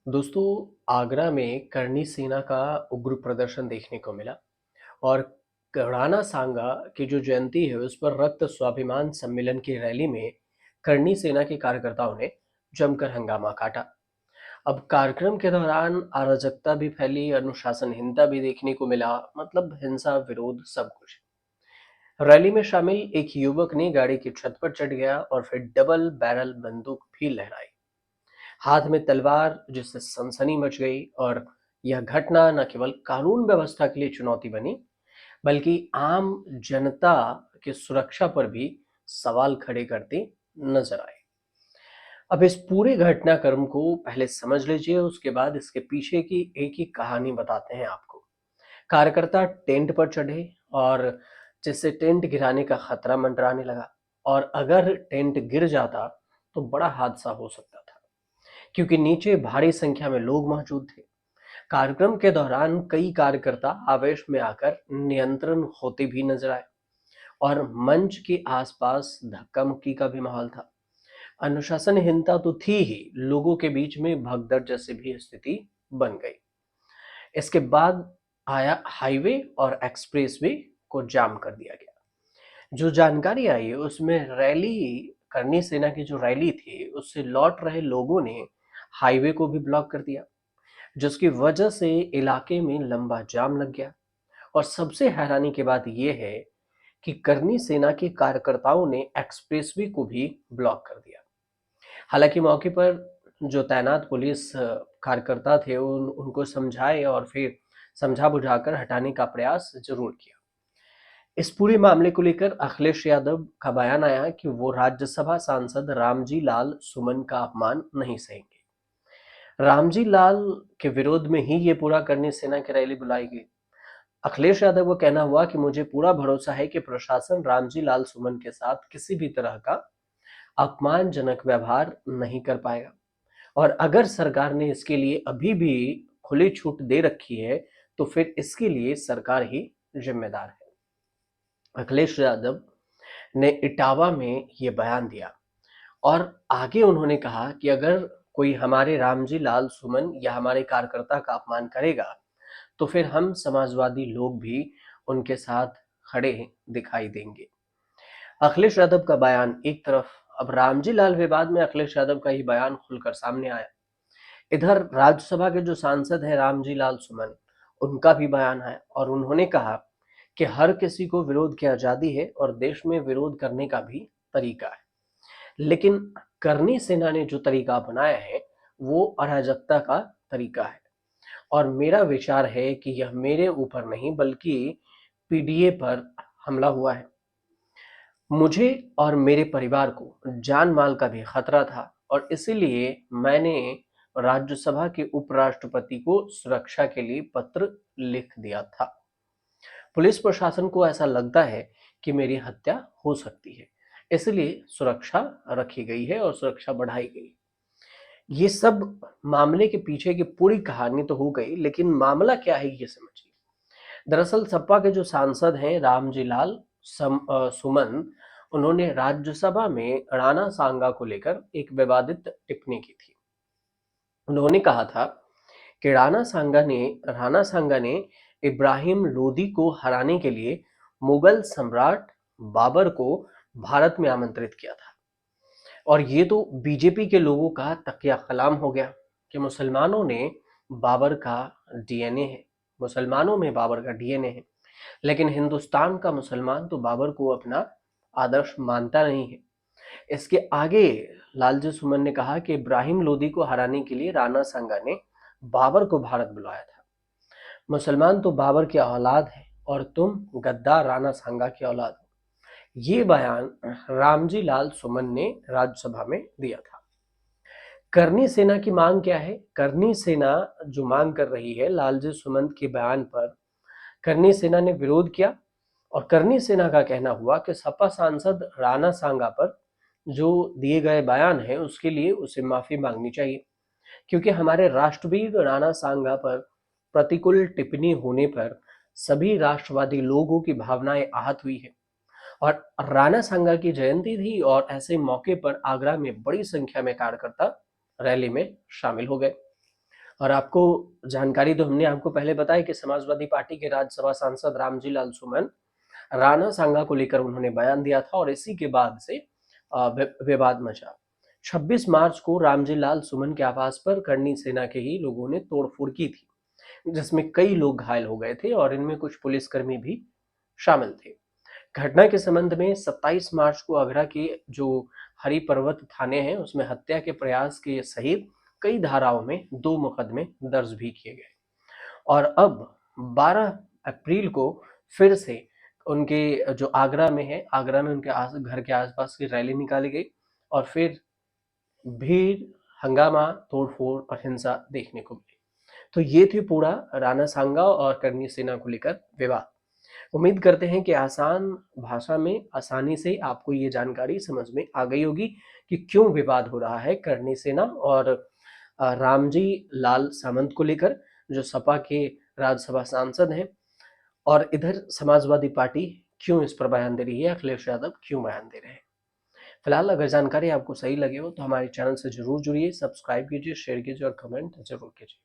दोस्तों, आगरा में करनी सेना का उग्र प्रदर्शन देखने को मिला और राणा सांगा की जो जयंती है उस पर रक्त स्वाभिमान सम्मेलन की रैली में करनी सेना के कार्यकर्ताओं ने जमकर हंगामा काटा। अब कार्यक्रम के दौरान अराजकता भी फैली, अनुशासनहीनता भी देखने को मिला, मतलब हिंसा, विरोध, सब कुछ। रैली में शामिल एक युवक ने गाड़ी की छत पर चढ़ गया और फिर डबल बैरल बंदूक भी लहराई, हाथ में तलवार, जिससे सनसनी मच गई। और यह घटना न केवल कानून व्यवस्था के लिए चुनौती बनी, बल्कि आम जनता की सुरक्षा पर भी सवाल खड़े करती नजर आए। अब इस पूरे घटनाक्रम को पहले समझ लीजिए, उसके बाद इसके पीछे की एक ही कहानी बताते हैं आपको। कार्यकर्ता टेंट पर चढ़े और जिससे टेंट गिराने का खतरा मंडराने लगा, और अगर टेंट गिर जाता तो बड़ा हादसा हो सकता था, क्योंकि नीचे भारी संख्या में लोग मौजूद थे। कार्यक्रम के दौरान कई कार्यकर्ता आवेश में आकर नियंत्रण होते भी नजर आए और मंच के आसपास धक्का मुक्की का भी माहौल था। अनुशासनहीनता तो थी ही, लोगों के बीच में भगदड़ जैसी भी स्थिति बन गई। इसके बाद आया हाईवे और एक्सप्रेसवे को जाम कर दिया गया। जो जानकारी आई उसमें रैली करनी सेना की जो रैली थी उससे लौट रहे लोगों ने हाईवे को भी ब्लॉक कर दिया, जिसकी वजह से इलाके में लंबा जाम लग गया। और सबसे हैरानी की बात यह है कि करनी सेना के कार्यकर्ताओं ने एक्सप्रेसवे को भी ब्लॉक कर दिया। हालांकि मौके पर जो तैनात पुलिस कार्यकर्ता थे उनको समझाए और फिर समझा बुझाकर हटाने का प्रयास जरूर किया। इस पूरे मामले को लेकर अखिलेश यादव का बयान आया कि वो राज्यसभा सांसद रामजी लाल सुमन का अपमान नहीं सहेंगे। रामजी लाल के विरोध में ही ये पूरा करनी सेना की रैली बुलाई गई। अखिलेश यादव को कहना हुआ कि मुझे पूरा भरोसा है कि प्रशासन रामजी लाल सुमन के साथ किसी भी तरह का अपमानजनक व्यवहार नहीं कर पाएगा, और अगर सरकार ने इसके लिए अभी भी खुली छूट दे रखी है तो फिर इसके लिए सरकार ही जिम्मेदार है। अखिलेश यादव ने इटावा में ये बयान दिया और आगे उन्होंने कहा कि अगर कोई हमारे रामजी लाल सुमन या हमारे कार्यकर्ता का अपमान करेगा तो फिर हम समाजवादी लोग भी उनके साथ खड़े दिखाई देंगे। अखिलेश यादव का बयान एक तरफ, अब रामजी लाल विवाद में अखिलेश यादव का ही बयान खुलकर सामने आया। इधर राज्यसभा के जो सांसद हैं रामजी लाल सुमन, उनका भी बयान है और उन्होंने कहा कि हर किसी को विरोध की आजादी है और देश में विरोध करने का भी तरीका है, लेकिन करनी सेना ने जो तरीका अपनाया है वो अराजकता का तरीका है। और मेरा विचार है कि यह मेरे ऊपर नहीं बल्कि पीडीए पर हमला हुआ है। मुझे और मेरे परिवार को जान माल का भी खतरा था और इसीलिए मैंने राज्यसभा के उपराष्ट्रपति को सुरक्षा के लिए पत्र लिख दिया था। पुलिस प्रशासन को ऐसा लगता है कि मेरी हत्या हो सकती है, इसलिए सुरक्षा रखी गई है और सुरक्षा बढ़ाई गई। ये सब मामले के पीछे की पूरी कहानी तो हो गई, लेकिन मामला क्या है ये समझिए। दरअसल सपा के जो सांसद हैं रामजी लाल सुमन, उन्होंने राज्यसभा में राणा सांगा को लेकर एक विवादित टिप्पणी की थी। उन्होंने कहा था कि राणा सांगा ने इब्राहिम लोदी को हराने के लिए मुगल सम्राट बाबर को भारत में आमंत्रित किया था। और ये तो बीजेपी के लोगों का तकिया कलाम हो गया कि मुसलमानों ने बाबर का डीएनए है, मुसलमानों में बाबर का डीएनए है, लेकिन हिंदुस्तान का मुसलमान तो बाबर को अपना आदर्श मानता नहीं है। इसके आगे लालजी सुमन ने कहा कि इब्राहिम लोदी को हराने के लिए राणा सांगा ने बाबर को भारत बुलाया था। मुसलमान तो बाबर की औलाद है और तुम गद्दार राणा सांगा की औलाद हो। ये बयान रामजी लाल सुमन ने राज्यसभा में दिया था। करनी सेना की मांग क्या है? करनी सेना जो मांग कर रही है लालजी सुमन के बयान पर, करनी सेना ने विरोध किया और करनी सेना का कहना हुआ कि सपा सांसद राणा सांगा पर जो दिए गए बयान है उसके लिए उसे माफी मांगनी चाहिए, क्योंकि हमारे राष्ट्रवीर राणा सांगा पर प्रतिकूल टिप्पणी होने पर सभी राष्ट्रवादी लोगों की भावनाएं आहत हुई है। और राणा सांगा की जयंती थी और ऐसे मौके पर आगरा में बड़ी संख्या में कार्यकर्ता रैली में शामिल हो गए। और आपको जानकारी तो हमने आपको पहले बताया कि समाजवादी पार्टी के राज्यसभा सांसद रामजी लाल सुमन राणा सांगा को लेकर उन्होंने बयान दिया था और इसी के बाद से विवाद मचा। 26 मार्च को रामजी लाल सुमन के आवास पर करणी सेना के ही लोगों ने तोड़फोड़ की थी, जिसमें कई लोग घायल हो गए थे और इनमें कुछ पुलिसकर्मी भी शामिल थे। घटना के संबंध में 27 मार्च को आगरा के जो हरि पर्वत थाने हैं उसमें हत्या के प्रयास के सहित कई धाराओं में 2 मुकदमे दर्ज भी किए गए और अब 12 अप्रैल को फिर से उनके जो आगरा में है, आगरा में उनके घर के आसपास की रैली निकाली गई और फिर भीड़, हंगामा, तोड़फोड़ और हिंसा देखने को मिली। तो ये थी पूरा राणा सांगा और करणी सेना को लेकर विवाद। उम्मीद करते हैं कि आसान भाषा में आसानी से आपको ये जानकारी समझ में आ गई होगी कि क्यों विवाद हो रहा है करणी सेना और रामजी लाल सामंत को लेकर, जो सपा के राज्यसभा सांसद हैं, और इधर समाजवादी पार्टी क्यों इस पर बयान दे रही है, अखिलेश यादव क्यों बयान दे रहे हैं। फिलहाल अगर जानकारी आपको सही लगे हो तो हमारे चैनल से जरूर जुड़िए, सब्सक्राइब कीजिए, शेयर कीजिए और कमेंट जरूर कीजिए।